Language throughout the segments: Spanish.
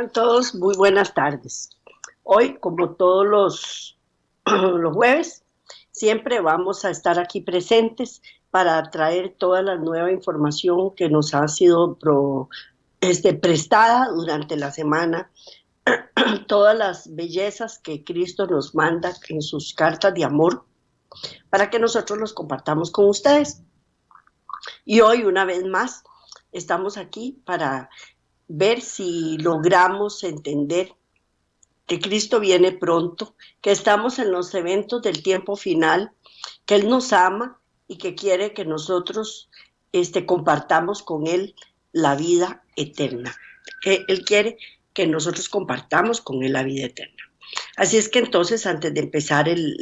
Tengan todos muy buenas tardes. Hoy, como todos los jueves, siempre vamos a estar aquí presentes para traer toda la nueva información que nos ha sido prestada durante la semana, todas las bellezas que Cristo nos manda en sus cartas de amor, para que nosotros los compartamos con ustedes. Y hoy, una vez más, estamos aquí para ver si logramos entender que Cristo viene pronto, que estamos en los eventos del tiempo final, que Él nos ama y que quiere que nosotros compartamos con Él la vida eterna, que Él quiere que nosotros compartamos con Él la vida eterna. Así es que entonces, antes de empezar el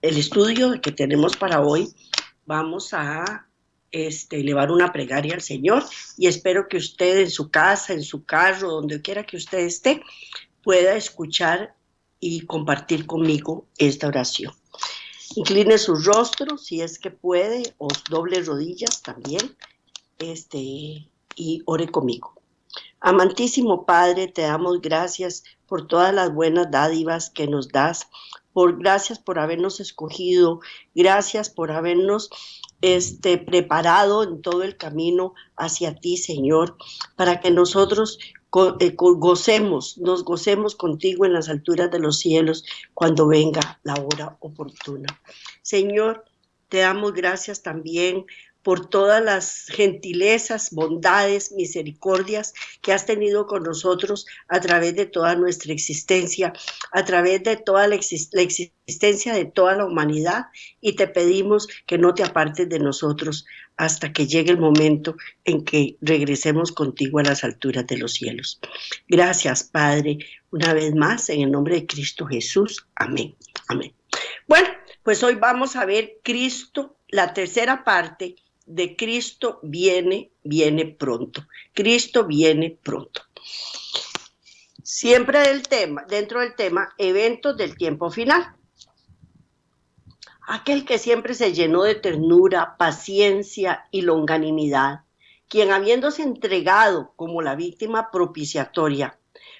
estudio que tenemos para hoy, vamos a elevar una plegaria al Señor, y espero que usted en su casa, en su carro, donde quiera que usted esté, pueda escuchar y compartir conmigo esta oración. Incline su rostro si es que puede, o doble rodillas también, y ore conmigo. Amantísimo Padre, te damos gracias por todas las buenas dádivas que nos das, gracias por habernos escogido, gracias por habernos preparado en todo el camino hacia ti, Señor, para que nosotros nos gocemos contigo en las alturas de los cielos cuando venga la hora oportuna. Señor, te damos gracias también por todas las gentilezas, bondades, misericordias que has tenido con nosotros a través de toda nuestra existencia, a través de toda la existencia de toda la humanidad, y te pedimos que no te apartes de nosotros hasta que llegue el momento en que regresemos contigo a las alturas de los cielos. Gracias, Padre, una vez más, en el nombre de Cristo Jesús. Amén. Amén. Bueno, pues hoy vamos a ver Cristo, la tercera parte de Cristo viene pronto. Cristo viene pronto. Siempre dentro del tema, eventos del tiempo final. Aquel que siempre se llenó de ternura, paciencia y longanimidad, quien habiéndose entregado como la víctima propiciatoria,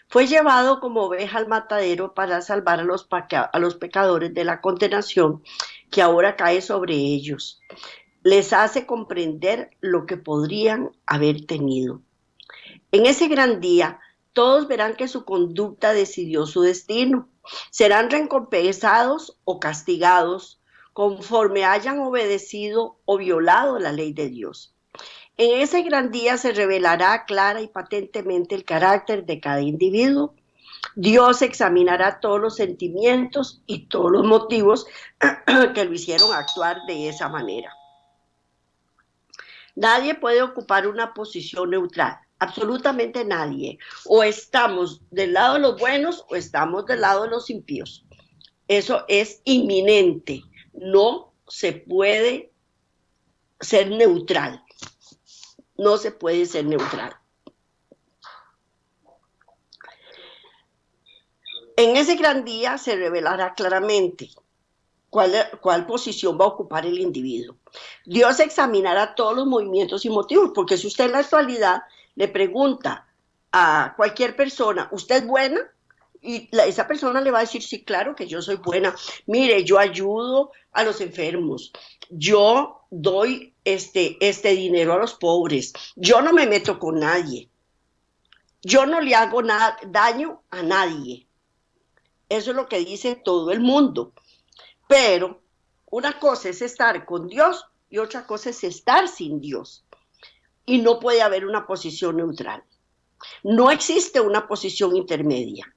fue llevado como oveja al matadero para salvar a los pecadores de la condenación que ahora cae sobre ellos. Les hace comprender lo que podrían haber tenido. En ese gran día, todos verán que su conducta decidió su destino. Serán recompensados o castigados conforme hayan obedecido o violado la ley de Dios. En ese gran día se revelará clara y patentemente el carácter de cada individuo. Dios examinará todos los sentimientos y todos los motivos que lo hicieron actuar de esa manera. Nadie puede ocupar una posición neutral, absolutamente nadie. O estamos del lado de los buenos o estamos del lado de los impíos. Eso es inminente. No se puede ser neutral. No se puede ser neutral. En ese gran día se revelará claramente cuál posición va a ocupar el individuo. Dios examinará todos los movimientos y motivos, porque si usted en la actualidad le pregunta a cualquier persona, ¿usted es buena? Y esa persona le va a decir, sí, claro que yo soy buena. Mire, yo ayudo a los enfermos, yo doy este dinero a los pobres, yo no me meto con nadie, yo no le hago daño a nadie. Eso es lo que dice todo el mundo. Pero una cosa es estar con Dios y otra cosa es estar sin Dios. Y no puede haber una posición neutral. No existe una posición intermedia.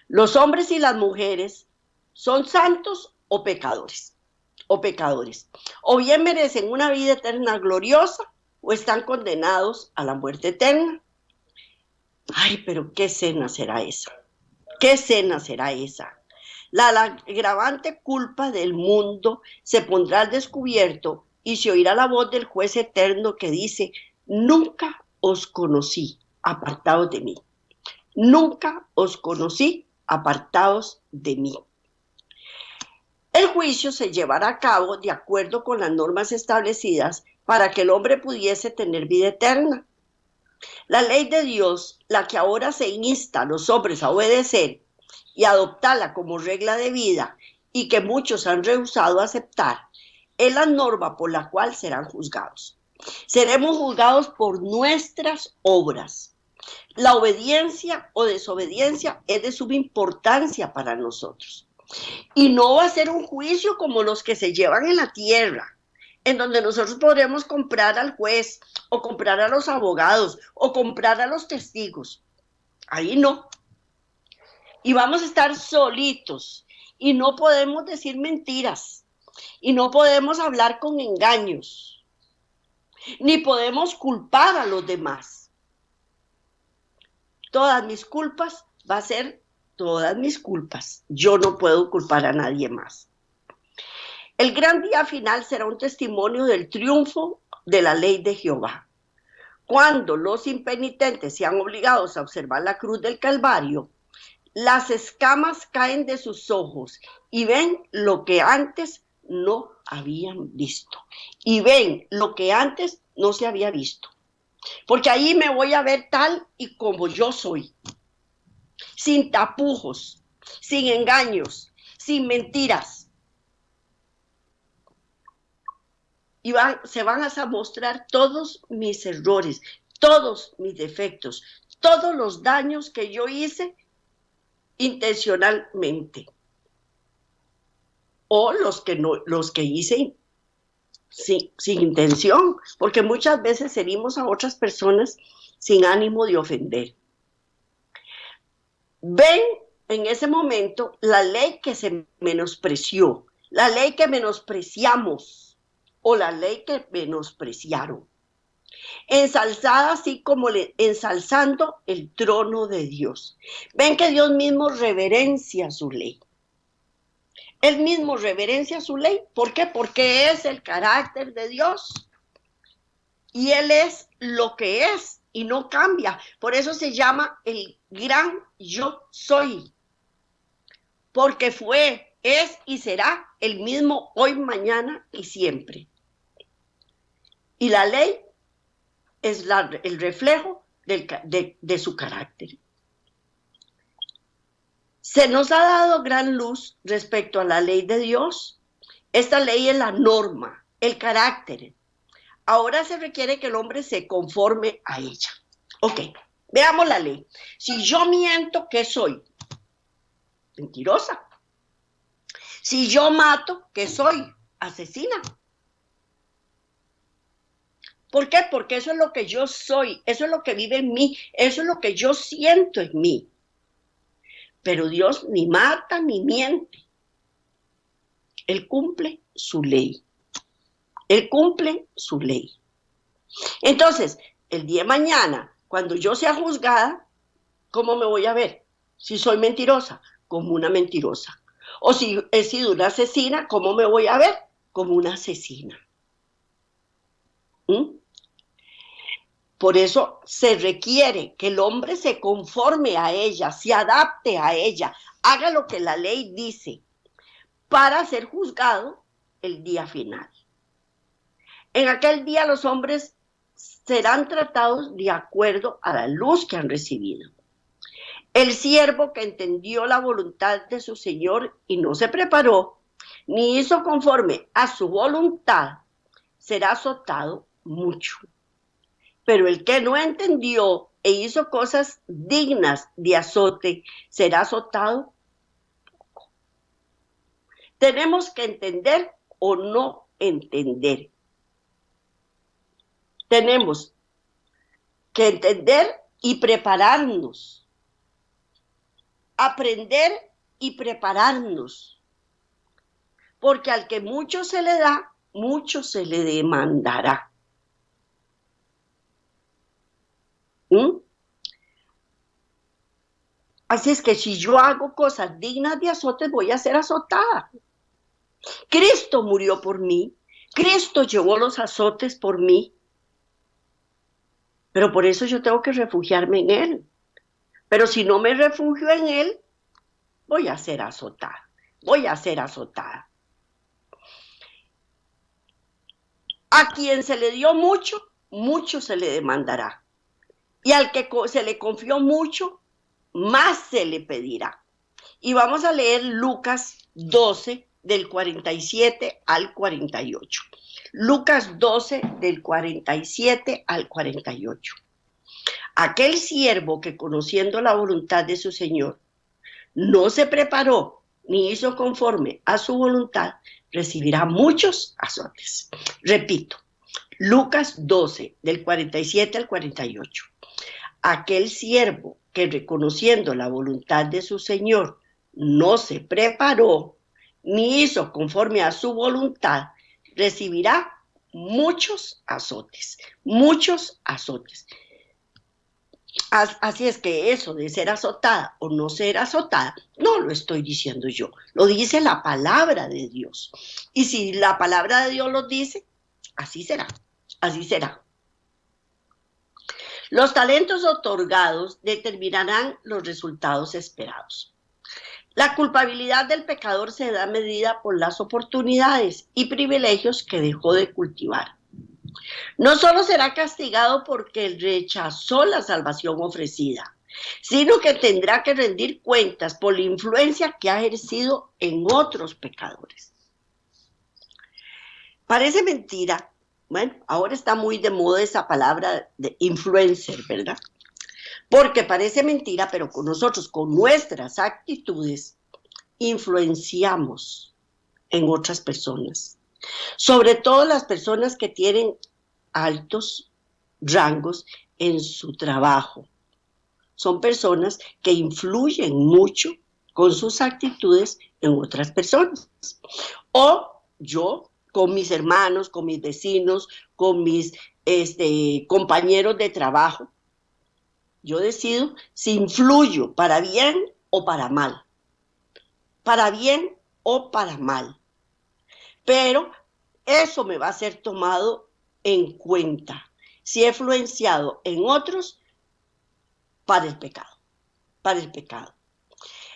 Los hombres y las mujeres son santos o pecadores. O bien merecen una vida eterna gloriosa o están condenados a la muerte eterna. Ay, pero ¿qué cena será esa? ¿Qué cena será esa? La agravante culpa del mundo se pondrá al descubierto y se oirá la voz del juez eterno que dice, nunca os conocí, apartaos de mí. Nunca os conocí, apartaos de mí. El juicio se llevará a cabo de acuerdo con las normas establecidas para que el hombre pudiese tener vida eterna. La ley de Dios, la que ahora se insta a los hombres a obedecer y adoptarla como regla de vida y que muchos han rehusado aceptar, es la norma por la cual serán juzgados. Seremos juzgados por nuestras obras. La obediencia o desobediencia es de suma importancia para nosotros. Y no va a ser un juicio como los que se llevan en la tierra, en donde nosotros podremos comprar al juez o comprar a los abogados o comprar a los testigos. Ahí no. Y vamos a estar solitos y no podemos decir mentiras y no podemos hablar con engaños, ni podemos culpar a los demás. Todas mis culpas va a ser todas mis culpas. Yo no puedo culpar a nadie más. El gran día final será un testimonio del triunfo de la ley de Jehová. Cuando los impenitentes sean obligados a observar la cruz del Calvario, las escamas caen de sus ojos y ven lo que antes no habían visto. Y ven lo que antes no se había visto. Porque ahí me voy a ver tal y como yo soy. Sin tapujos, sin engaños, sin mentiras. Y se van a mostrar todos mis errores, todos mis defectos, todos los daños que yo hice intencionalmente. O los que hice sin intención, porque muchas veces herimos a otras personas sin ánimo de ofender. Ven en ese momento la ley que se menospreció, la ley que menospreciamos o la ley que menospreciaron, ensalzada así como ensalzando el trono de Dios. Ven que Dios mismo reverencia su ley. Él mismo reverencia su ley. ¿Por qué? Porque es el carácter de Dios. Y Él es lo que es y no cambia. Por eso se llama el gran yo soy. Porque fue, es y será el mismo hoy, mañana y siempre. Y la ley es el reflejo de su carácter. Se nos ha dado gran luz respecto a la ley de Dios. Esta ley es la norma, el carácter. Ahora se requiere que el hombre se conforme a ella. Ok, veamos la ley. Si yo miento, ¿qué soy? Mentirosa. Si yo mato, ¿qué soy? Asesina. ¿Por qué? Porque eso es lo que yo soy, eso es lo que vive en mí, eso es lo que yo siento en mí. Pero Dios ni mata ni miente. Él cumple su ley. Él cumple su ley. Entonces, el día de mañana, cuando yo sea juzgada, ¿cómo me voy a ver? Si soy mentirosa, como una mentirosa. O si he sido una asesina, ¿cómo me voy a ver? Como una asesina. ¿Mm? Por eso se requiere que el hombre se conforme a ella, se adapte a ella, haga lo que la ley dice para ser juzgado el día final. En aquel día los hombres serán tratados de acuerdo a la luz que han recibido. El siervo que entendió la voluntad de su Señor y no se preparó, ni hizo conforme a su voluntad, será azotado mucho. Pero el que no entendió e hizo cosas dignas de azote, será azotado poco. Tenemos que entender o no entender. Tenemos que entender y prepararnos. Aprender y prepararnos. Porque al que mucho se le da, mucho se le demandará. ¿Mm? Así es que si yo hago cosas dignas de azote, voy a ser azotada. Cristo murió por mí. Cristo llevó los azotes por mí. Pero por eso yo tengo que refugiarme en Él. Pero si no me refugio en Él, voy a ser azotada. Voy a ser azotada. A quien se le dio mucho, mucho se le demandará. y al que se le confió mucho, más se le pedirá. Y vamos a leer Lucas 12, del 47 al 48. Lucas 12, del 47 al 48. Aquel siervo que, conociendo la voluntad de su Señor, no se preparó ni hizo conforme a su voluntad, recibirá muchos azotes. Repito, Lucas 12, del 47 al 48. Aquel siervo que, reconociendo la voluntad de su Señor, no se preparó ni hizo conforme a su voluntad, recibirá muchos azotes, muchos azotes. Así es que eso de ser azotada o no ser azotada, no lo estoy diciendo yo, lo dice la palabra de Dios. Y si la palabra de Dios lo dice, así será, así será. Los talentos otorgados determinarán los resultados esperados. La culpabilidad del pecador se da medida por las oportunidades y privilegios que dejó de cultivar. No solo será castigado porque rechazó la salvación ofrecida, sino que tendrá que rendir cuentas por la influencia que ha ejercido en otros pecadores. Parece mentira. Bueno, ahora está muy de moda esa palabra de influencer, ¿verdad? Porque parece mentira, pero con nosotros, con nuestras actitudes, influenciamos en otras personas. Sobre todo las personas que tienen altos rangos en su trabajo. Son personas que influyen mucho con sus actitudes en otras personas. O yo, con mis hermanos, con mis vecinos, con mis compañeros de trabajo, yo decido si influyo para bien o para mal. Para bien o para mal. Pero eso me va a ser tomado en cuenta si he influenciado en otros para el pecado, para el pecado.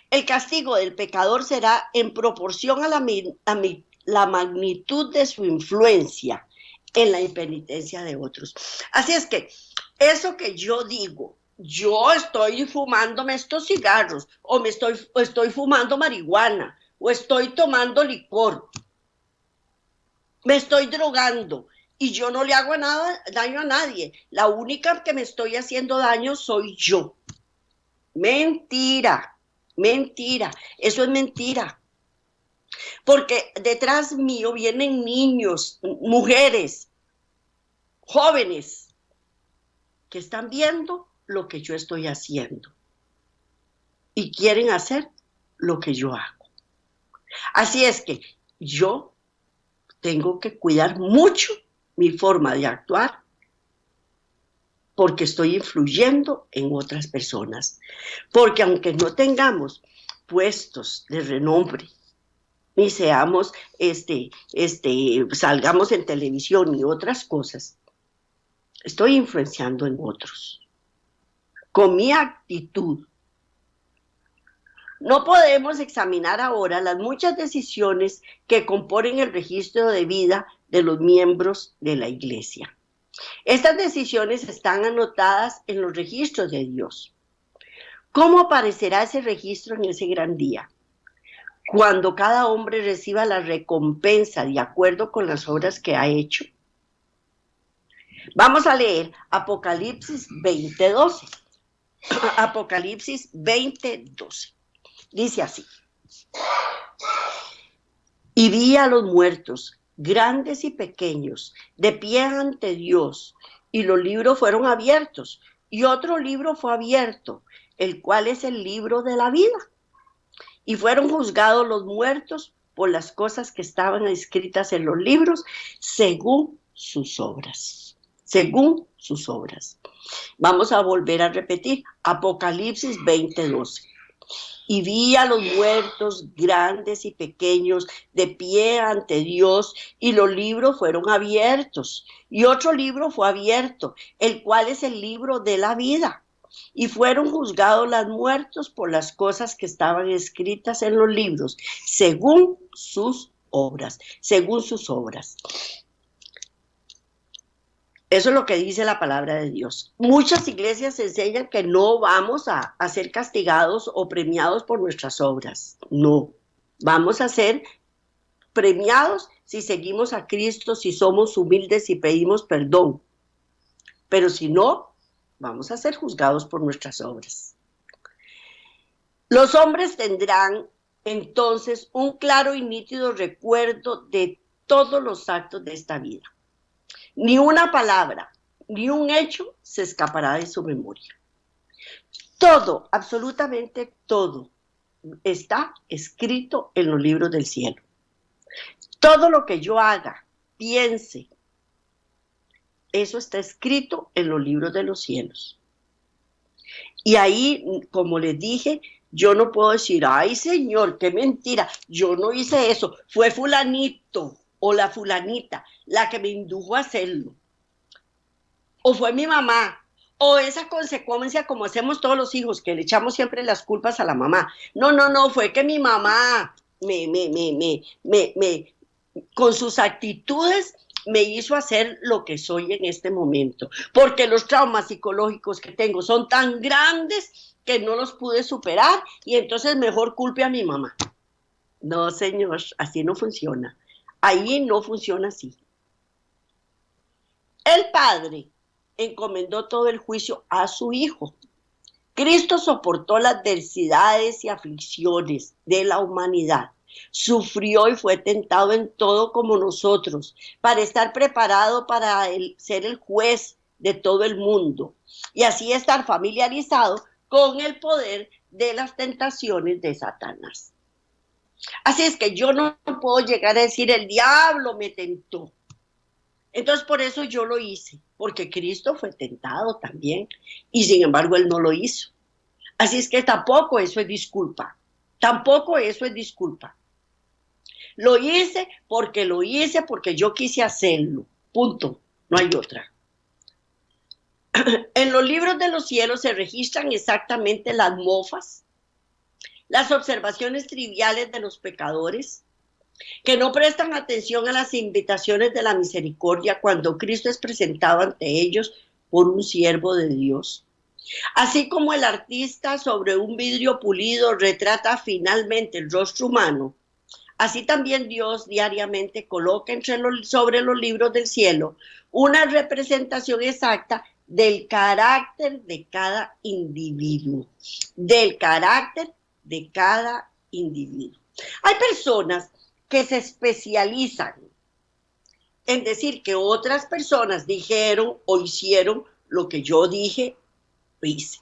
El castigo del pecador será en proporción a la magnitud de su influencia en la impenitencia de otros. Así es que eso que yo digo, yo estoy fumándome estos cigarros, o estoy fumando marihuana, o estoy tomando licor, me estoy drogando, y yo no le hago daño a nadie. La única que me estoy haciendo daño soy yo. Mentira, mentira, eso es mentira. Porque detrás mío vienen niños, mujeres, jóvenes, que están viendo lo que yo estoy haciendo y quieren hacer lo que yo hago. Así es que yo tengo que cuidar mucho mi forma de actuar porque estoy influyendo en otras personas. Porque aunque no tengamos puestos de renombre, ni seamos, salgamos en televisión y otras cosas, estoy influenciando en otros. Con mi actitud. No podemos examinar ahora las muchas decisiones que componen el registro de vida de los miembros de la Iglesia. Estas decisiones están anotadas en los registros de Dios. ¿Cómo aparecerá ese registro en ese gran día? Cuando cada hombre reciba la recompensa de acuerdo con las obras que ha hecho. Vamos a leer Apocalipsis 20:12. Apocalipsis 20:12. Dice así: y vi a los muertos, grandes y pequeños, de pie ante Dios, y los libros fueron abiertos, y otro libro fue abierto, el cual es el libro de la vida. Y fueron juzgados los muertos por las cosas que estaban escritas en los libros, según sus obras. Según sus obras. Vamos a volver a repetir, Apocalipsis 20:12. Y vi a los muertos, grandes y pequeños, de pie ante Dios, y los libros fueron abiertos. Y otro libro fue abierto, el cual es el libro de la vida. Y fueron juzgados los muertos por las cosas que estaban escritas en los libros, según sus obras, según sus obras. Eso es lo que dice la palabra de Dios. Muchas iglesias enseñan que no vamos a ser castigados o premiados por nuestras obras. No, vamos a ser premiados si seguimos a Cristo, si somos humildes y pedimos perdón. Pero si no, vamos a ser juzgados por nuestras obras. Los hombres tendrán entonces un claro y nítido recuerdo de todos los actos de esta vida. Ni una palabra, ni un hecho se escapará de su memoria. Todo, absolutamente todo, está escrito en los libros del cielo. Todo lo que yo haga, piense, eso está escrito en los libros de los cielos. Y ahí, como les dije, yo no puedo decir, ay Señor, qué mentira, yo no hice eso, fue fulanito o la fulanita la que me indujo a hacerlo. O fue mi mamá, o esa consecuencia como hacemos todos los hijos, que le echamos siempre las culpas a la mamá. No, fue que mi mamá con sus actitudes me hizo hacer lo que soy en este momento, porque los traumas psicológicos que tengo son tan grandes que no los pude superar y entonces mejor culpe a mi mamá. No, señor, así no funciona. Ahí no funciona así. El Padre encomendó todo el juicio a su Hijo. Cristo soportó las adversidades y aflicciones de la humanidad. Sufrió y fue tentado en todo como nosotros, para estar preparado para ser el juez de todo el mundo y así estar familiarizado con el poder de las tentaciones de Satanás. Así es que yo no puedo llegar a decir el diablo me tentó. Entonces por eso yo lo hice, porque Cristo fue tentado también y sin embargo él no lo hizo. Así es que tampoco eso es disculpa, tampoco eso es disculpa. Lo hice porque yo quise hacerlo, punto, no hay otra. En los libros de los cielos se registran exactamente las mofas, las observaciones triviales de los pecadores, que no prestan atención a las invitaciones de la misericordia cuando Cristo es presentado ante ellos por un siervo de Dios. Así como el artista sobre un vidrio pulido retrata finalmente el rostro humano, así también Dios diariamente coloca sobre los libros del cielo una representación exacta del carácter de cada individuo, del carácter de cada individuo. Hay personas que se especializan en decir que otras personas dijeron o hicieron lo que yo dije o hice.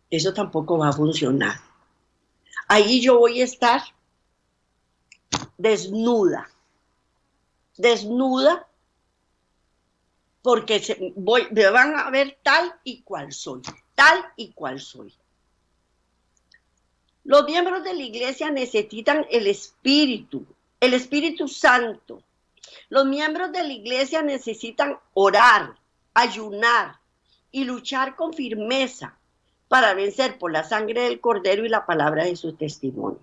Eso tampoco va a funcionar. Ahí yo voy a estar desnuda, porque me van a ver tal y cual soy. Los miembros de la iglesia necesitan el Espíritu Santo. Los miembros de la iglesia necesitan orar, ayunar y luchar con firmeza para vencer por la sangre del Cordero y la palabra de su testimonio.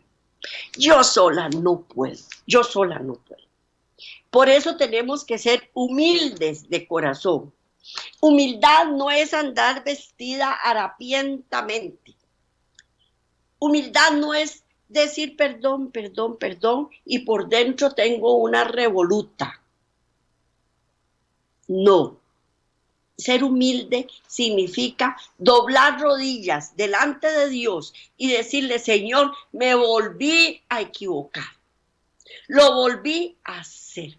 Yo sola no puedo. Por eso tenemos que ser humildes de corazón. Humildad no es andar vestida harapientamente. Humildad no es decir perdón y por dentro tengo una revoluta. No. Ser humilde significa doblar rodillas delante de Dios y decirle, Señor, me volví a equivocar. Lo volví a hacer.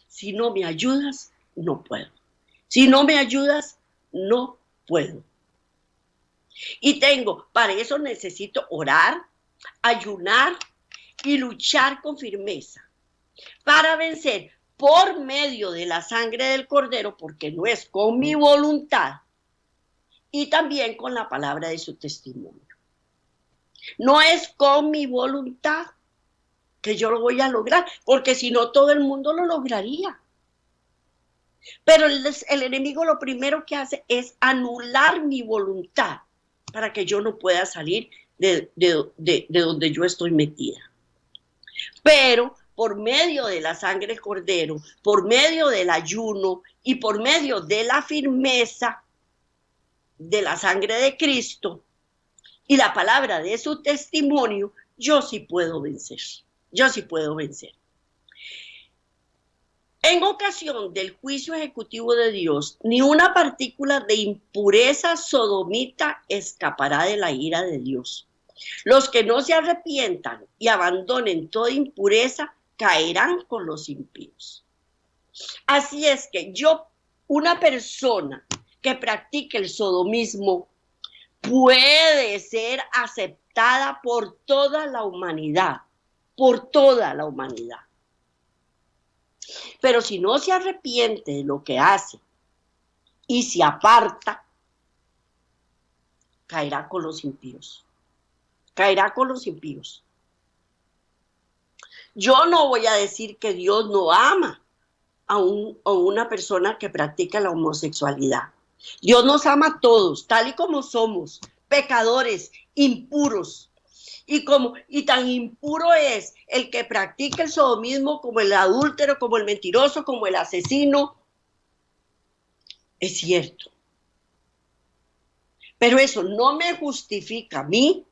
Si no me ayudas, no puedo. Si no me ayudas, no puedo. Y para eso necesito orar, ayunar y luchar con firmeza para vencer por medio de la sangre del Cordero, porque no es con mi voluntad, y también con la palabra de su testimonio. No es con mi voluntad que yo lo voy a lograr, porque si no todo el mundo lo lograría. Pero el enemigo lo primero que hace es anular mi voluntad para que yo no pueda salir de donde yo estoy metida. Pero por medio de la sangre del Cordero, por medio del ayuno y por medio de la firmeza de la sangre de Cristo y la palabra de su testimonio, yo sí puedo vencer. Yo sí puedo vencer. En ocasión del juicio ejecutivo de Dios, ni una partícula de impureza sodomita escapará de la ira de Dios. Los que no se arrepientan y abandonen toda impureza caerán con los impíos. Así es que una persona que practique el sodomismo puede ser aceptada por toda la humanidad, por toda la humanidad. Pero si no se arrepiente de lo que hace y se aparta, caerá con los impíos. Caerá con los impíos. Yo no voy a decir que Dios no ama a una persona que practica la homosexualidad. Dios nos ama a todos, tal y como somos, pecadores, impuros. Y tan impuro es el que practica el sodomismo como el adúltero, como el mentiroso, como el asesino. Es cierto. Pero eso no me justifica a mí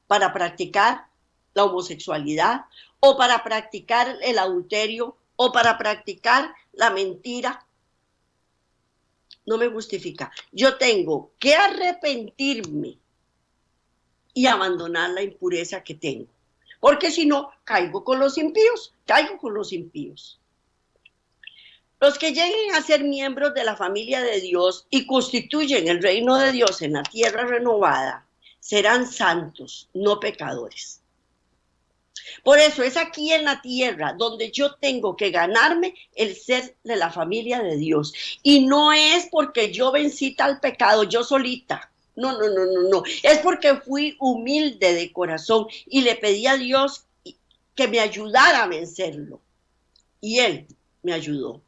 para practicar la homosexualidad o para practicar el adulterio o para practicar la mentira. No me justifica. Yo tengo que arrepentirme y abandonar la impureza que tengo. Porque si no, caigo con los impíos, caigo con los impíos. Los que lleguen a ser miembros de la familia de Dios y constituyen el reino de Dios en la tierra renovada, serán santos, no pecadores. Por eso es aquí en la tierra donde yo tengo que ganarme el ser de la familia de Dios. Y no es porque yo vencí tal pecado yo solita. No. Es porque fui humilde de corazón y le pedí a Dios que me ayudara a vencerlo. Y Él me ayudó.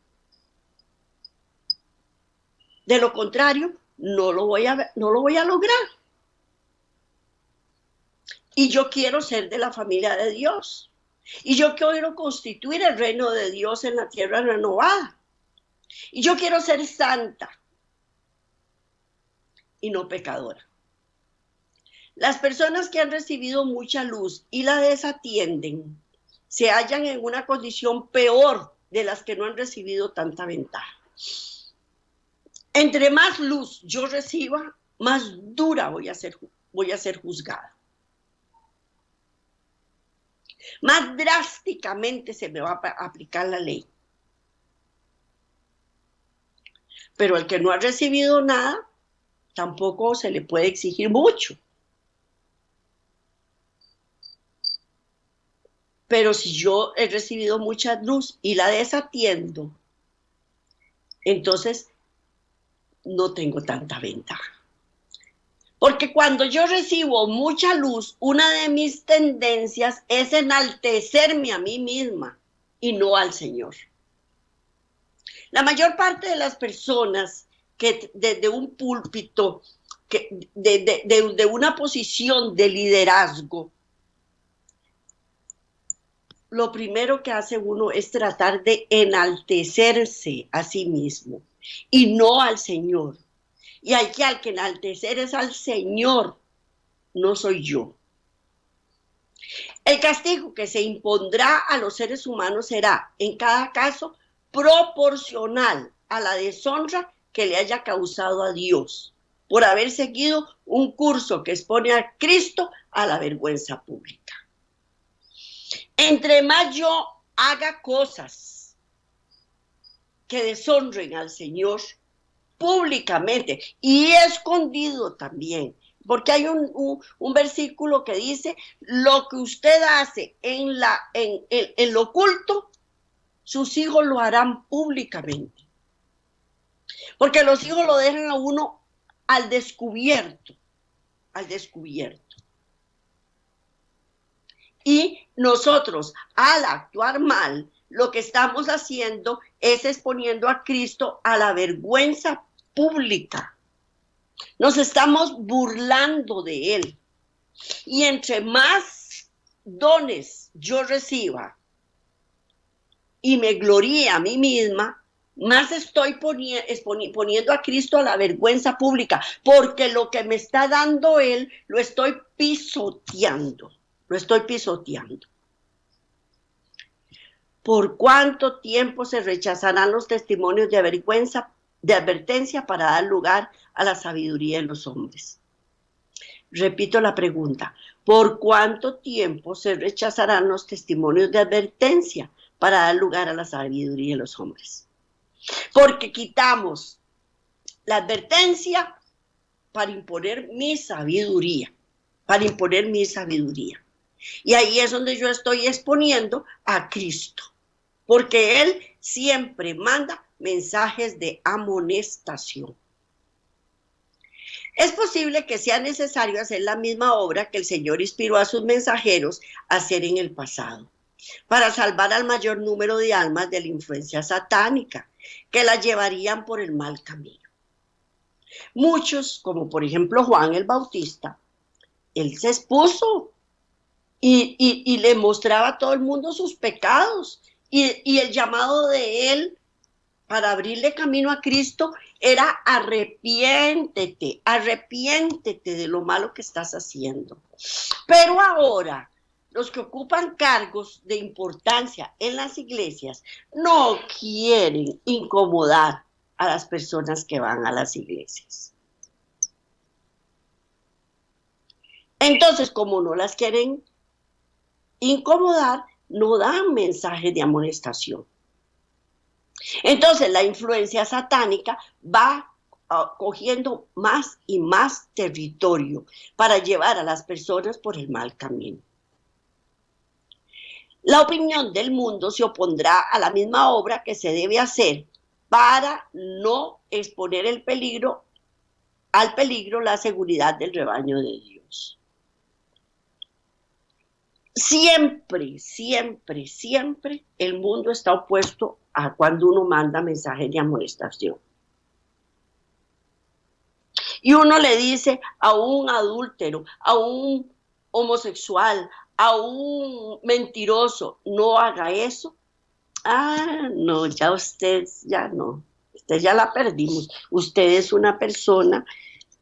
De lo contrario, no lo voy a lograr. Y yo quiero ser de la familia de Dios. Y yo quiero constituir el reino de Dios en la tierra renovada. Y yo quiero ser santa y no pecadora. Las personas que han recibido mucha luz y la desatienden se hallan en una condición peor de las que no han recibido tanta ventaja. Entre más luz yo reciba, más dura voy a ser juzgada. Más drásticamente se me va a aplicar la ley. Pero el que no ha recibido nada, tampoco se le puede exigir mucho. Pero si yo he recibido mucha luz y la desatiendo, entonces no tengo tanta ventaja. Porque cuando yo recibo mucha luz, una de mis tendencias es enaltecerme a mí misma y no al Señor. La mayor parte de las personas que desde un púlpito, de una posición de liderazgo, lo primero que hace uno es tratar de enaltecerse a sí mismo y no al Señor. Y al que enaltecer es al Señor, no soy yo. El castigo que se impondrá a los seres humanos será, en cada caso, proporcional a la deshonra que le haya causado a Dios por haber seguido un curso que expone a Cristo a la vergüenza pública. Entre más yo haga cosas que deshonren al Señor públicamente y escondido también, porque hay un versículo que dice: lo que usted hace en lo oculto, sus hijos lo harán públicamente. Porque los hijos lo dejan a uno al descubierto. Y nosotros, al actuar mal, lo que estamos haciendo es exponiendo a Cristo a la vergüenza pública. Nos estamos burlando de Él. Y entre más dones yo reciba, y me gloríe a mí misma, más estoy poniendo a Cristo a la vergüenza pública, porque lo que me está dando Él lo estoy pisoteando, lo estoy pisoteando. ¿Por cuánto tiempo se rechazarán los testimonios de vergüenza, de advertencia para dar lugar a la sabiduría de los hombres? Repito la pregunta, ¿por cuánto tiempo se rechazarán los testimonios de advertencia para dar lugar a la sabiduría de los hombres? Porque quitamos la advertencia para imponer mi sabiduría, para imponer mi sabiduría. Y ahí es donde yo estoy exponiendo a Cristo, porque Él siempre manda mensajes de amonestación. Es posible que sea necesario hacer la misma obra que el Señor inspiró a sus mensajeros a hacer en el pasado, para salvar al mayor número de almas de la influencia satánica, que las llevarían por el mal camino. Muchos, como por ejemplo Juan el Bautista, él se expuso y le mostraba a todo el mundo sus pecados, y el llamado de él para abrirle camino a Cristo era arrepiéntete, arrepiéntete de lo malo que estás haciendo. Pero ahora, los que ocupan cargos de importancia en las iglesias no quieren incomodar a las personas que van a las iglesias. Entonces, como no las quieren incomodar, no dan mensajes de amonestación. Entonces la influencia satánica va cogiendo más y más territorio para llevar a las personas por el mal camino. La opinión del mundo se opondrá a la misma obra que se debe hacer para no exponer al peligro la seguridad del rebaño de Dios. Siempre, siempre, siempre el mundo está opuesto a cuando uno manda mensajes de amonestación. Y uno le dice a un adúltero, a un homosexual, a un mentiroso, no haga eso. Ah, no, ya usted ya la perdimos. Usted es una persona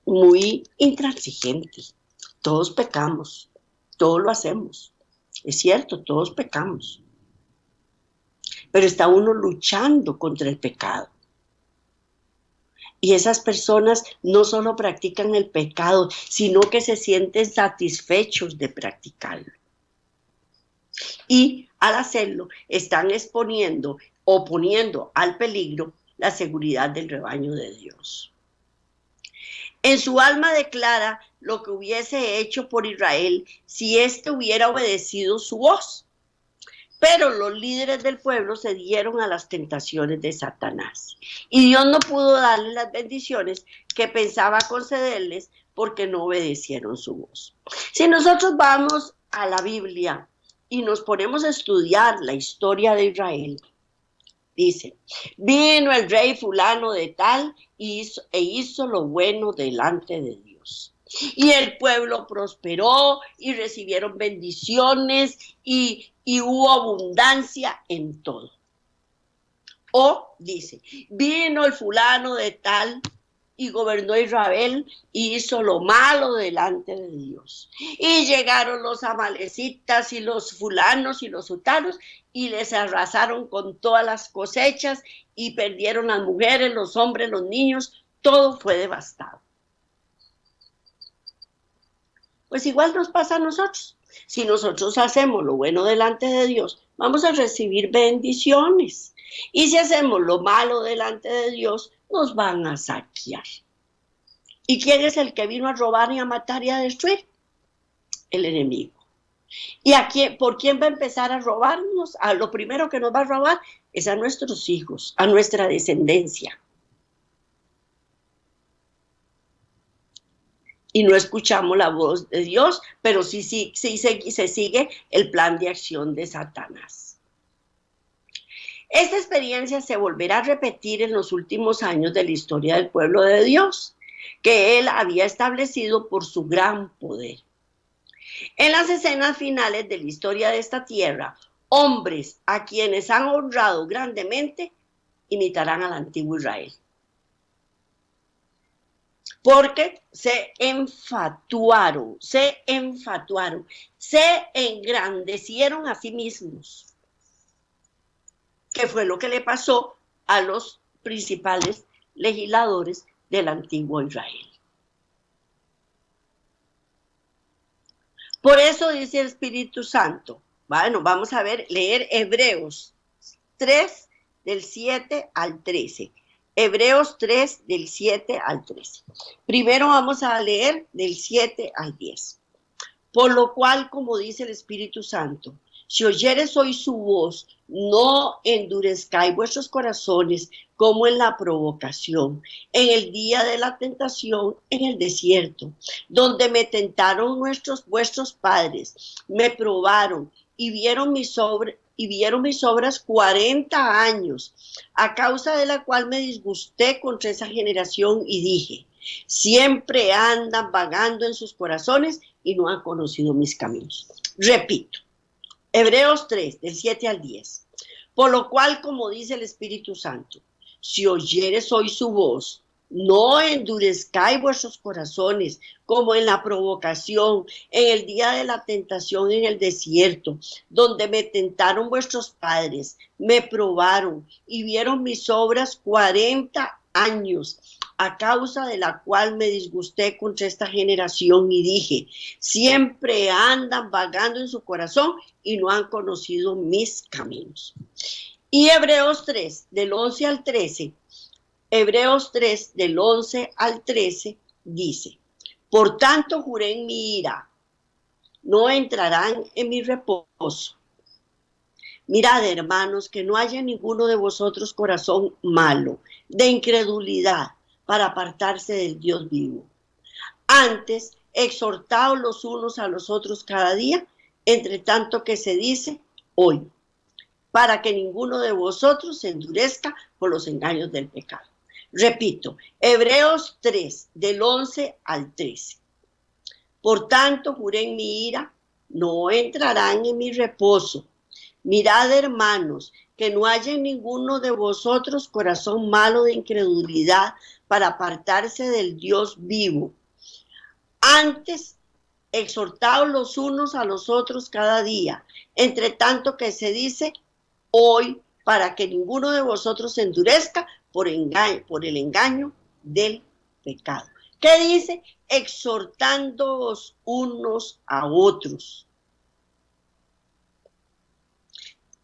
muy intransigente. Todos pecamos, todos lo hacemos. Es cierto, todos pecamos. Pero está uno luchando contra el pecado. Y esas personas no solo practican el pecado, sino que se sienten satisfechos de practicarlo. Y al hacerlo, están exponiendo o poniendo al peligro la seguridad del rebaño de Dios. En su alma declara lo que hubiese hecho por Israel si éste hubiera obedecido su voz. Pero los líderes del pueblo se dieron a las tentaciones de Satanás. Y Dios no pudo darles las bendiciones que pensaba concederles porque no obedecieron su voz. Si nosotros vamos a la Biblia y nos ponemos a estudiar la historia de Israel, dice, vino el rey fulano de tal e hizo lo bueno delante de Dios. Y el pueblo prosperó y recibieron bendiciones y hubo abundancia en todo. O dice, vino el fulano de tal y gobernó Israel y hizo lo malo delante de Dios. Y llegaron los amalecitas y los fulanos y los sutanos y les arrasaron con todas las cosechas y perdieron las mujeres, los hombres, los niños, todo fue devastado. Pues igual nos pasa a nosotros. Si nosotros hacemos lo bueno delante de Dios, vamos a recibir bendiciones. Y si hacemos lo malo delante de Dios, nos van a saquear. ¿Y quién es el que vino a robar y a matar y a destruir? El enemigo. ¿Y por quién va a empezar a robarnos? A lo primero que nos va a robar es a nuestros hijos, a nuestra descendencia. Y no escuchamos la voz de Dios, pero sí se sigue el plan de acción de Satanás. Esta experiencia se volverá a repetir en los últimos años de la historia del pueblo de Dios, que Él había establecido por su gran poder. En las escenas finales de la historia de esta tierra, Hombres a quienes han honrado grandemente imitarán al antiguo Israel. Porque se enfatuaron, se engrandecieron a sí mismos. Que fue lo que le pasó a los principales legisladores del antiguo Israel. Por eso dice el Espíritu Santo. Bueno, vamos a leer Hebreos 3, del 7 al 13. Hebreos 3, del 7 al 13. Primero vamos a leer del 7 al 10. Por lo cual, como dice el Espíritu Santo, si oyeres hoy su voz, no endurezcáis vuestros corazones como en la provocación, en el día de la tentación en el desierto, donde me tentaron vuestros padres, me probaron y vieron mis obras 40 años, a causa de la cual me disgusté contra esa generación y dije, siempre andan vagando en sus corazones y no han conocido mis caminos. Repito, Hebreos 3, del 7 al 10. Por lo cual, como dice el Espíritu Santo, si oyeres hoy su voz, no endurezcáis vuestros corazones como en la provocación, en el día de la tentación en el desierto, donde me tentaron vuestros padres, me probaron y vieron mis obras 40 años, a causa de la cual me disgusté contra esta generación y dije, siempre andan vagando en su corazón y no han conocido mis caminos. Y Hebreos 3, del 11 al 13, Hebreos 3, del 11 al 13, dice, por tanto juré en mi ira, no entrarán en mi reposo. Mirad, hermanos, que no haya ninguno de vosotros corazón malo, de incredulidad, para apartarse del Dios vivo. Antes, exhortaos los unos a los otros cada día, entre tanto que se dice hoy, para que ninguno de vosotros se endurezca por los engaños del pecado. Repito, Hebreos 3, del 11 al 13. Por tanto, juré en mi ira, no entrarán en mi reposo. Mirad, hermanos, que no haya en ninguno de vosotros corazón malo de incredulidad para apartarse del Dios vivo. Antes, exhortaos los unos a los otros cada día, entre tanto que se dice hoy, para que ninguno de vosotros se endurezca por el engaño del pecado. ¿Qué dice? Exhortándoos unos a otros.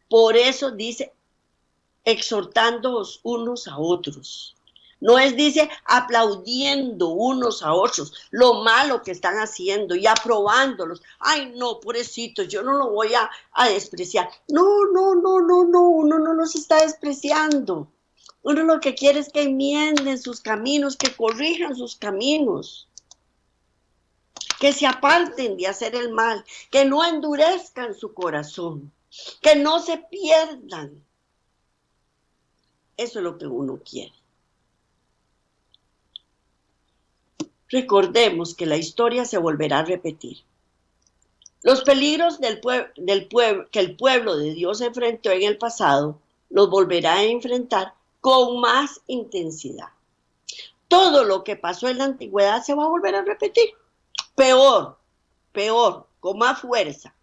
Por eso dice, exhortándoos unos a otros. No es, dice, aplaudiendo unos a otros lo malo que están haciendo y aprobándolos. Ay, no, pobrecitos, yo no lo voy a despreciar. No, uno no los está despreciando. Uno lo que quiere es que enmienden sus caminos, que corrijan sus caminos, que se aparten de hacer el mal, que no endurezcan su corazón, que no se pierdan. Eso es lo que uno quiere. Recordemos que la historia se volverá a repetir. Los peligros que el pueblo de Dios enfrentó en el pasado, los volverá a enfrentar con más intensidad. Todo lo que pasó en la antigüedad se va a volver a repetir. Peor, con más fuerza.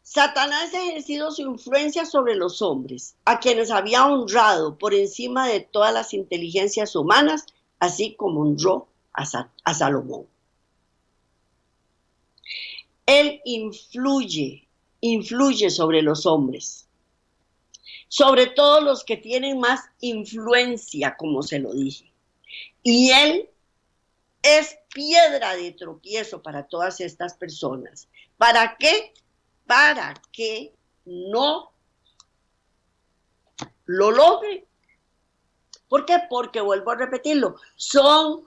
Satanás ha ejercido su influencia sobre los hombres, a quienes había honrado por encima de todas las inteligencias humanas, así como honró a Salomón. Él influye sobre los hombres, sobre todos los que tienen más influencia, como se lo dije. Y él es piedra de tropiezo para todas estas personas. ¿Para qué? Para que no lo logren. ¿Por qué? Porque, vuelvo a repetirlo, son,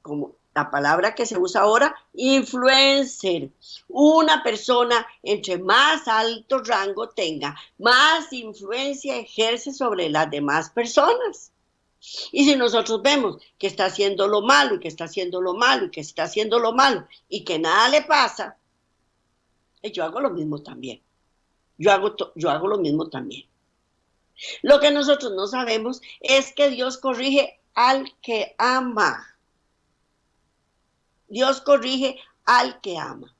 como la palabra que se usa ahora, influencer. Una persona entre más alto rango tenga, más influencia ejerce sobre las demás personas. Y si nosotros vemos que está haciendo lo malo y que está haciendo lo malo y que está haciendo lo malo y que nada le pasa, yo hago lo mismo también. yo hago lo mismo también. Lo que nosotros no sabemos es que Dios corrige al que ama. Dios corrige al que ama.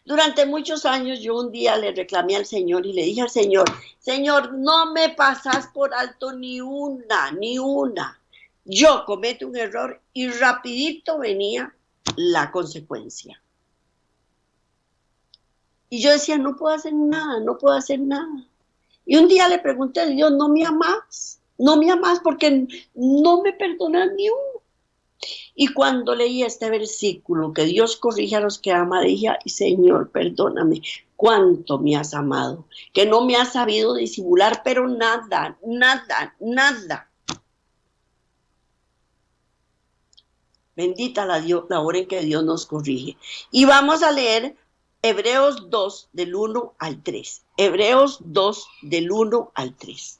Durante muchos años yo un día le reclamé al Señor y le dije al Señor, Señor, no me pasas por alto ni una, ni una. Yo cometo un error y rapidito venía la consecuencia. Y yo decía, no puedo hacer nada, no puedo hacer nada. Y un día le pregunté a Dios, ¿no me amas? No me amas porque no me perdonas ni uno. Y cuando leí este versículo, que Dios corrige a los que ama, dije, ay, Señor, perdóname, cuánto me has amado, que no me has sabido disimular, pero nada, nada, nada. Bendita la hora en que Dios nos corrige. Y vamos a leer Hebreos 2, del 1 al 3. Hebreos 2, del 1 al 3.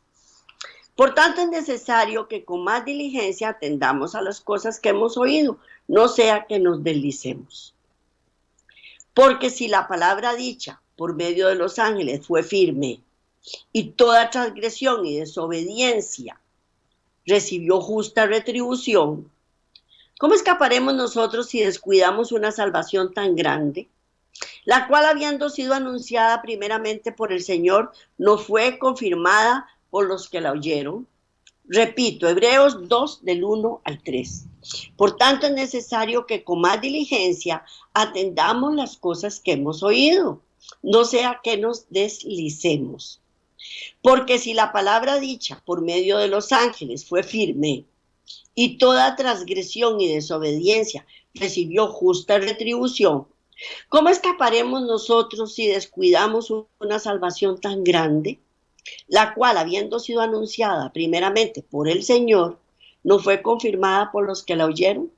Por tanto, es necesario que con más diligencia atendamos a las cosas que hemos oído, no sea que nos deslicemos. Porque si la palabra dicha por medio de los ángeles fue firme, y toda transgresión y desobediencia recibió justa retribución, ¿cómo escaparemos nosotros si descuidamos una salvación tan grande? La cual, habiendo sido anunciada primeramente por el Señor, no fue confirmada por los que la oyeron. Repito, Hebreos 2, del 1 al 3. Por tanto, es necesario que con más diligencia atendamos las cosas que hemos oído, no sea que nos deslicemos. Porque si la palabra dicha por medio de los ángeles fue firme, y toda transgresión y desobediencia recibió justa retribución, ¿cómo escaparemos nosotros si descuidamos una salvación tan grande? La cual, habiendo sido anunciada primeramente por el Señor, ¿no fue confirmada por los que la oyeron?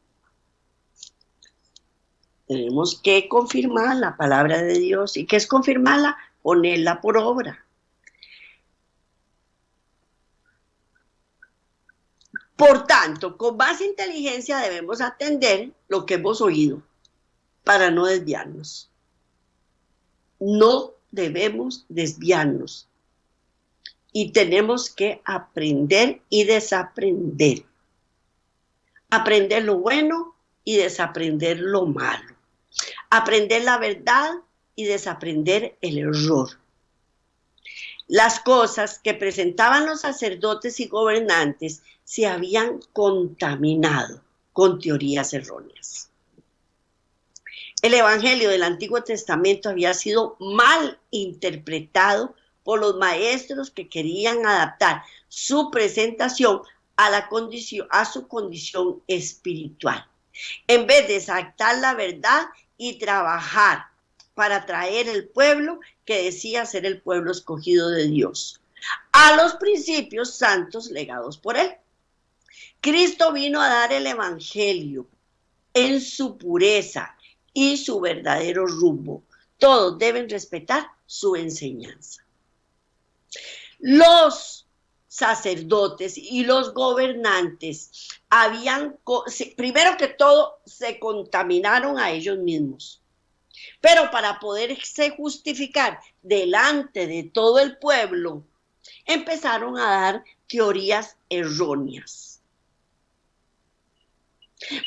Tenemos que confirmar la palabra de Dios. ¿Y qué es confirmarla? Ponerla por obra. Por tanto, con más inteligencia debemos atender lo que hemos oído para no desviarnos. No debemos desviarnos. Y tenemos que aprender y desaprender. Aprender lo bueno y desaprender lo malo. Aprender la verdad y desaprender el error. Las cosas que presentaban los sacerdotes y gobernantes se habían contaminado con teorías erróneas. El Evangelio del Antiguo Testamento había sido mal interpretado por los maestros que querían adaptar su presentación a su condición espiritual, en vez de exaltar la verdad y trabajar para traer el pueblo que decía ser el pueblo escogido de Dios a los principios santos legados por él. Cristo vino a dar el Evangelio en su pureza y su verdadero rumbo. Todos deben respetar su enseñanza. Los sacerdotes y los gobernantes primero que todo, se contaminaron a ellos mismos. Pero para poderse justificar delante de todo el pueblo, empezaron a dar teorías erróneas.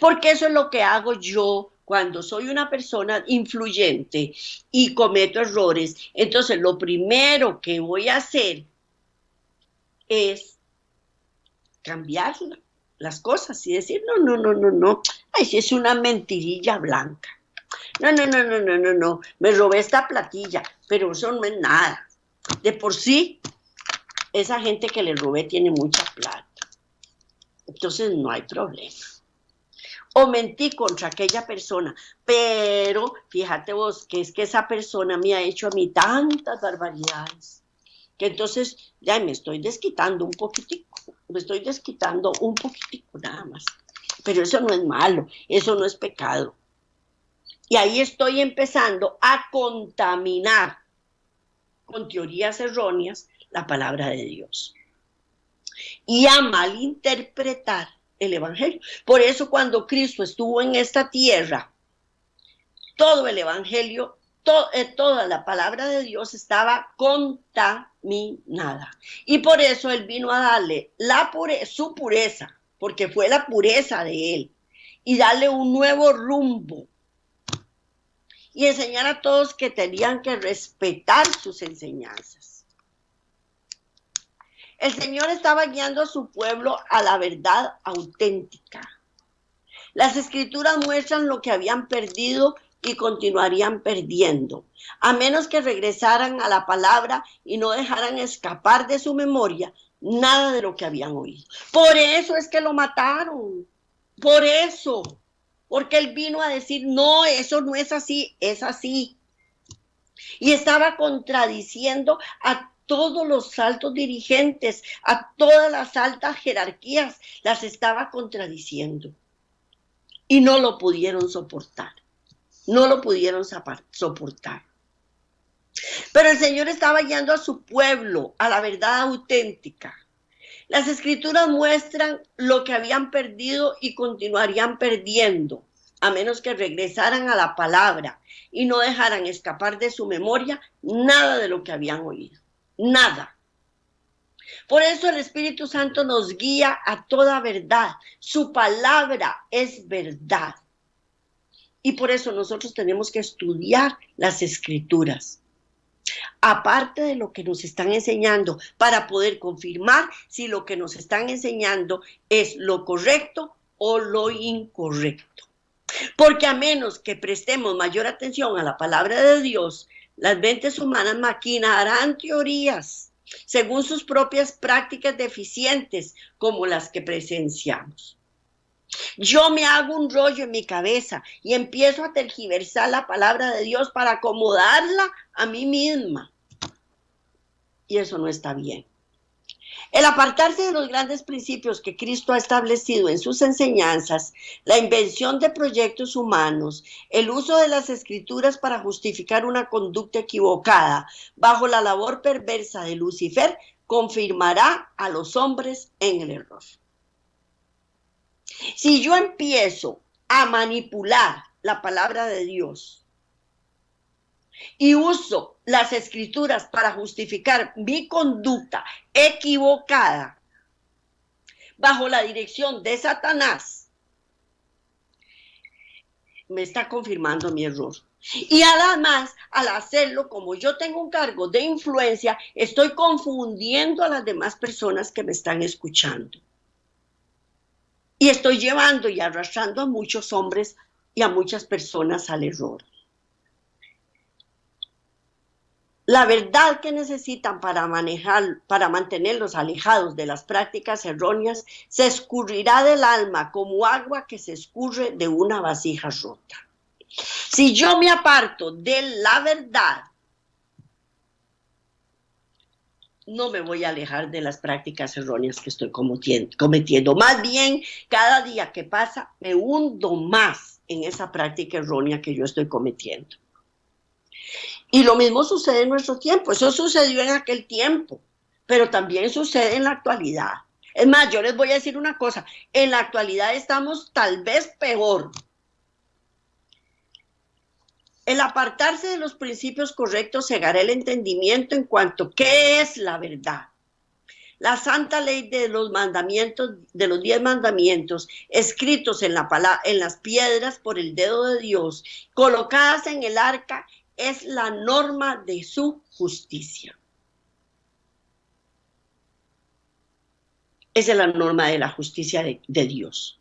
Porque eso es lo que hago yo cuando soy una persona influyente y cometo errores. Entonces, lo primero que voy a hacer es cambiar las cosas y decir, no, ay, si es una mentirilla blanca. No, me robé esta platilla, pero eso no es nada. De por sí, esa gente que le robé tiene mucha plata. Entonces no hay problema. O mentí contra aquella persona, pero fíjate vos que es que esa persona me ha hecho a mí tantas barbaridades, que entonces ya me estoy desquitando un poquitico, nada más. Pero eso no es malo, eso no es pecado. Y ahí estoy empezando a contaminar con teorías erróneas la palabra de Dios y a malinterpretar el Evangelio. Por eso cuando Cristo estuvo en esta tierra, todo el Evangelio, toda la palabra de Dios estaba contaminada. Y por eso Él vino a darle su pureza, porque fue la pureza de Él, y darle un nuevo rumbo. Y enseñar a todos que tenían que respetar sus enseñanzas. El Señor estaba guiando a su pueblo a la verdad auténtica. Las Escrituras muestran lo que habían perdido y continuarían perdiendo, a menos que regresaran a la palabra y no dejaran escapar de su memoria nada de lo que habían oído. Por eso es que lo mataron, por eso, porque Él vino a decir, no, eso no es así, es así. Y estaba contradiciendo a todos los altos dirigentes, a todas las altas jerarquías, las estaba contradiciendo. Y no lo pudieron soportar. No lo pudieron soportar. Pero el Señor estaba guiando a su pueblo a la verdad auténtica. Las Escrituras muestran lo que habían perdido y continuarían perdiendo, a menos que regresaran a la palabra y no dejaran escapar de su memoria nada de lo que habían oído. Nada. Por eso el Espíritu Santo nos guía a toda verdad. Su palabra es verdad. Y por eso nosotros tenemos que estudiar las Escrituras, aparte de lo que nos están enseñando, para poder confirmar si lo que nos están enseñando es lo correcto o lo incorrecto. Porque a menos que prestemos mayor atención a la palabra de Dios, las mentes humanas maquinarán teorías según sus propias prácticas deficientes, como las que presenciamos. Yo me hago un rollo en mi cabeza y empiezo a tergiversar la palabra de Dios para acomodarla a mí misma. Y eso no está bien. El apartarse de los grandes principios que Cristo ha establecido en sus enseñanzas, la invención de proyectos humanos, el uso de las Escrituras para justificar una conducta equivocada bajo la labor perversa de Lucifer, confirmará a los hombres en el error. Si yo empiezo a manipular la palabra de Dios y uso las Escrituras para justificar mi conducta equivocada bajo la dirección de Satanás, me está confirmando mi error. Y además, al hacerlo, como yo tengo un cargo de influencia, estoy confundiendo a las demás personas que me están escuchando. Y estoy llevando y arrastrando a muchos hombres y a muchas personas al error. La verdad que necesitan para mantenerlos alejados de las prácticas erróneas, se escurrirá del alma como agua que se escurre de una vasija rota. Si yo me aparto de la verdad, no me voy a alejar de las prácticas erróneas que estoy cometiendo. Más bien, cada día que pasa, me hundo más en esa práctica errónea que yo estoy cometiendo. Y lo mismo sucede en nuestro tiempo. Eso sucedió en aquel tiempo, pero también sucede en la actualidad. Es más, yo les voy a decir una cosa. En la actualidad estamos tal vez peor. El apartarse de los principios correctos cegará el entendimiento en cuanto a qué es la verdad. La santa ley de los mandamientos, de los 10 mandamientos, escritos en las piedras por el dedo de Dios, colocadas en el arca, es la norma de su justicia. Esa es la norma de la justicia de Dios.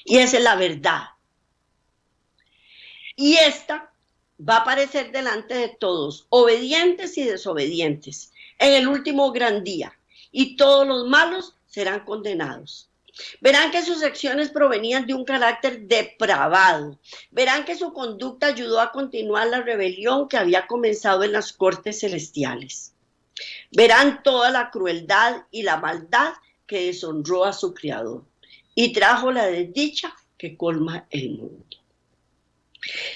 Y esa es la verdad. Y esta va a aparecer delante de todos, obedientes y desobedientes, en el último gran día, y todos los malos serán condenados. Verán que sus acciones provenían de un carácter depravado. Verán que su conducta ayudó a continuar la rebelión que había comenzado en las cortes celestiales. Verán toda la crueldad y la maldad que deshonró a su Creador y trajo la desdicha que colma el mundo.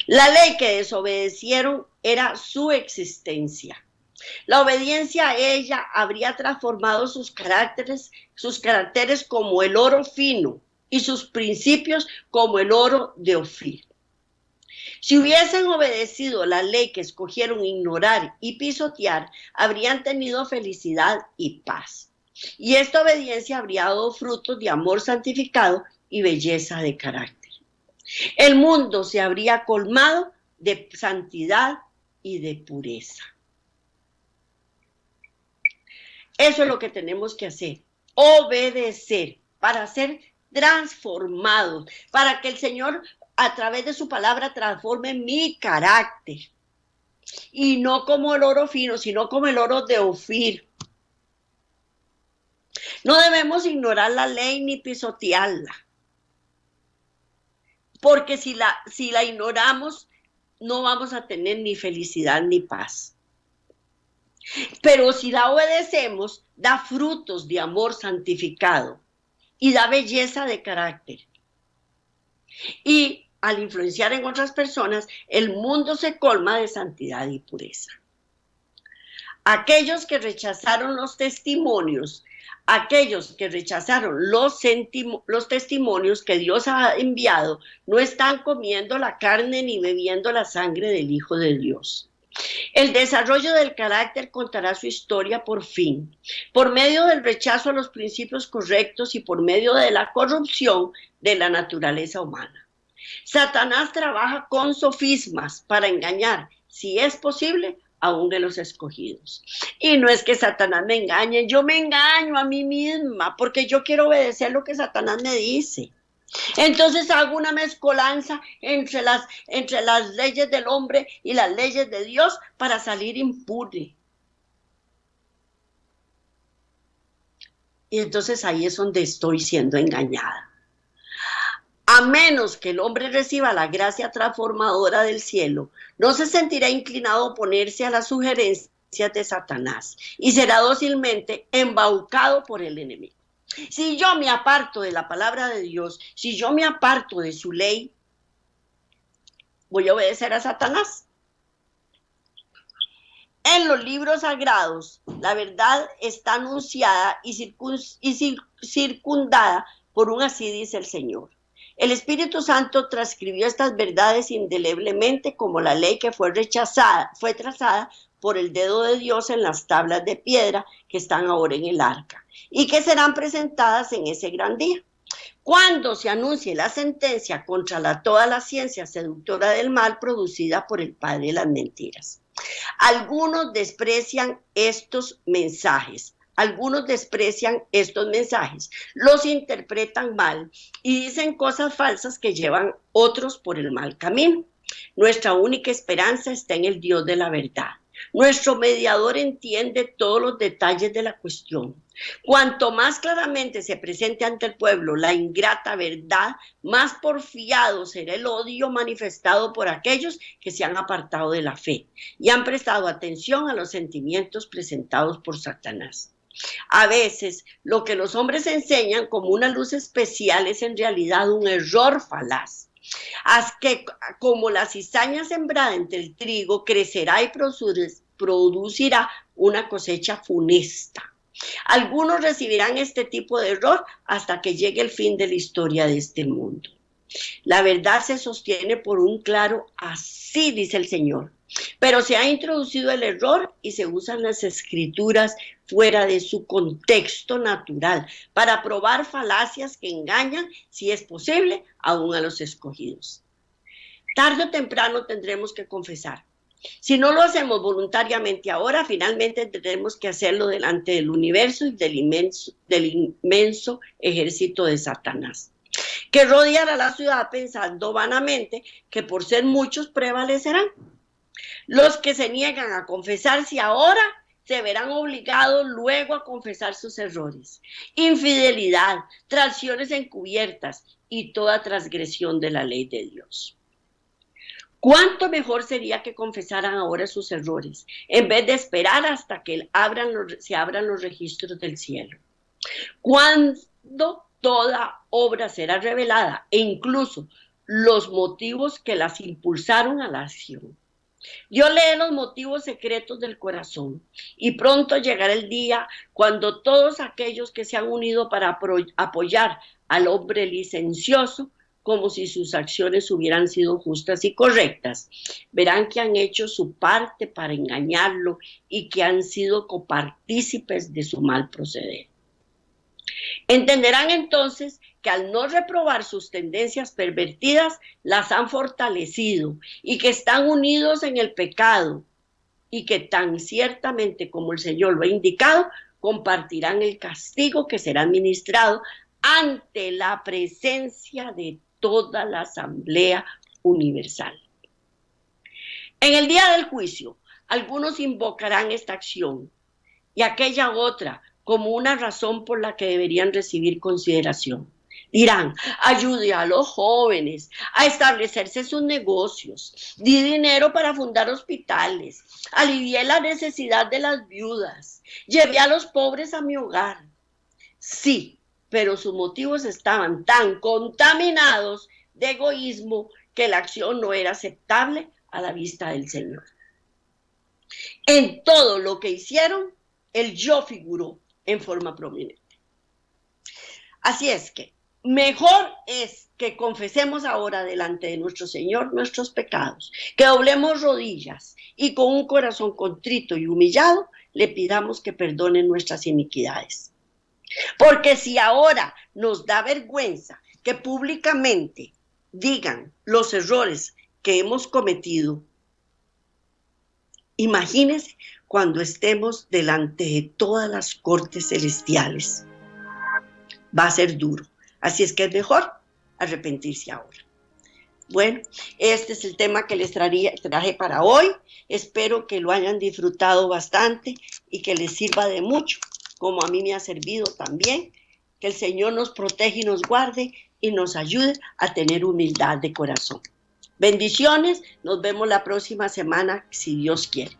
La ley que desobedecieron era su existencia. La obediencia a ella habría transformado sus caracteres como el oro fino y sus principios como el oro de Ofir. Si hubiesen obedecido la ley que escogieron ignorar y pisotear, habrían tenido felicidad y paz. Y esta obediencia habría dado frutos de amor santificado y belleza de carácter. El mundo se habría colmado de santidad y de pureza. Eso es lo que tenemos que hacer, obedecer para ser transformados, para que el Señor a través de su palabra transforme mi carácter. Y no como el oro fino, sino como el oro de Ofir. No debemos ignorar la ley ni pisotearla, porque si la ignoramos, no vamos a tener ni felicidad ni paz. Pero si la obedecemos, da frutos de amor santificado y da belleza de carácter. Y al influenciar en otras personas, el mundo se colma de santidad y pureza. Aquellos que rechazaron los testimonios, aquellos que rechazaron los testimonios que Dios ha enviado, no están comiendo la carne ni bebiendo la sangre del Hijo de Dios. El desarrollo del carácter contará su historia por fin, por medio del rechazo a los principios correctos y por medio de la corrupción de la naturaleza humana. Satanás trabaja con sofismas para engañar, si es posible, aún de los escogidos. Y no es que Satanás me engañe, yo me engaño a mí misma porque yo quiero obedecer lo que Satanás me dice. Entonces hago una mezcolanza entre las leyes del hombre y las leyes de Dios para salir impune. Y entonces ahí es donde estoy siendo engañada. A menos que el hombre reciba la gracia transformadora del cielo, no se sentirá inclinado a oponerse a las sugerencias de Satanás y será dócilmente embaucado por el enemigo. Si yo me aparto de la palabra de Dios, si yo me aparto de su ley, voy a obedecer a Satanás. En los libros sagrados, la verdad está anunciada y circundada por un así dice el Señor. El Espíritu Santo transcribió estas verdades indeleblemente como la ley que fue trazada por el dedo de Dios en las tablas de piedra que están ahora en el arca y que serán presentadas en ese gran día. Cuando se anuncie la sentencia contra toda la ciencia seductora del mal producida por el padre de las mentiras. Algunos desprecian estos mensajes, los interpretan mal y dicen cosas falsas que llevan otros por el mal camino. Nuestra única esperanza está en el Dios de la verdad. Nuestro mediador entiende todos los detalles de la cuestión. Cuanto más claramente se presente ante el pueblo la ingrata verdad, más porfiado será el odio manifestado por aquellos que se han apartado de la fe y han prestado atención a los sentimientos presentados por Satanás. A veces, lo que los hombres enseñan como una luz especial es en realidad un error falaz. Haz que como la cizaña sembrada entre el trigo crecerá y producirá una cosecha funesta. Algunos recibirán este tipo de error hasta que llegue el fin de la historia de este mundo. La verdad se sostiene por un claro así dice el Señor. Pero se ha introducido el error y se usan las escrituras fuera de su contexto natural para probar falacias que engañan, si es posible, aún a los escogidos. Tarde o temprano tendremos que confesar. Si no lo hacemos voluntariamente ahora, finalmente tendremos que hacerlo delante del universo y del inmenso ejército de Satanás, que rodeará la ciudad pensando vanamente que por ser muchos prevalecerán. Los que se niegan a confesarse ahora se verán obligados luego a confesar sus errores, infidelidad, traiciones encubiertas y toda transgresión de la ley de Dios. ¿Cuánto mejor sería que confesaran ahora sus errores en vez de esperar hasta que se abran los registros del cielo? Cuando toda obra será revelada e incluso los motivos que las impulsaron a la acción. Dios lee los motivos secretos del corazón y pronto llegará el día cuando todos aquellos que se han unido para apoyar al hombre licencioso como si sus acciones hubieran sido justas y correctas. Verán que han hecho su parte para engañarlo y que han sido copartícipes de su mal proceder. Entenderán entonces que al no reprobar sus tendencias pervertidas, las han fortalecido y que están unidos en el pecado y que tan ciertamente como el Señor lo ha indicado, compartirán el castigo que será administrado ante la presencia de toda la Asamblea Universal. En el día del juicio, algunos invocarán esta acción y aquella otra como una razón por la que deberían recibir consideración. Dirán, ayude a los jóvenes a establecerse sus negocios, di dinero para fundar hospitales, alivié la necesidad de las viudas, llevé a los pobres a mi hogar. Sí, pero sus motivos estaban tan contaminados de egoísmo que la acción no era aceptable a la vista del Señor. En todo lo que hicieron, el yo figuró en forma prominente. Así es que mejor es que confesemos ahora delante de nuestro Señor nuestros pecados, que doblemos rodillas y con un corazón contrito y humillado le pidamos que perdone nuestras iniquidades. Porque si ahora nos da vergüenza que públicamente digan los errores que hemos cometido, imagínense cuando estemos delante de todas las cortes celestiales. Va a ser duro. Así es que es mejor arrepentirse ahora. Bueno, este es el tema que les traje para hoy. Espero que lo hayan disfrutado bastante y que les sirva de mucho, como a mí me ha servido también. Que el Señor nos proteja y nos guarde y nos ayude a tener humildad de corazón. Bendiciones, nos vemos la próxima semana, si Dios quiere.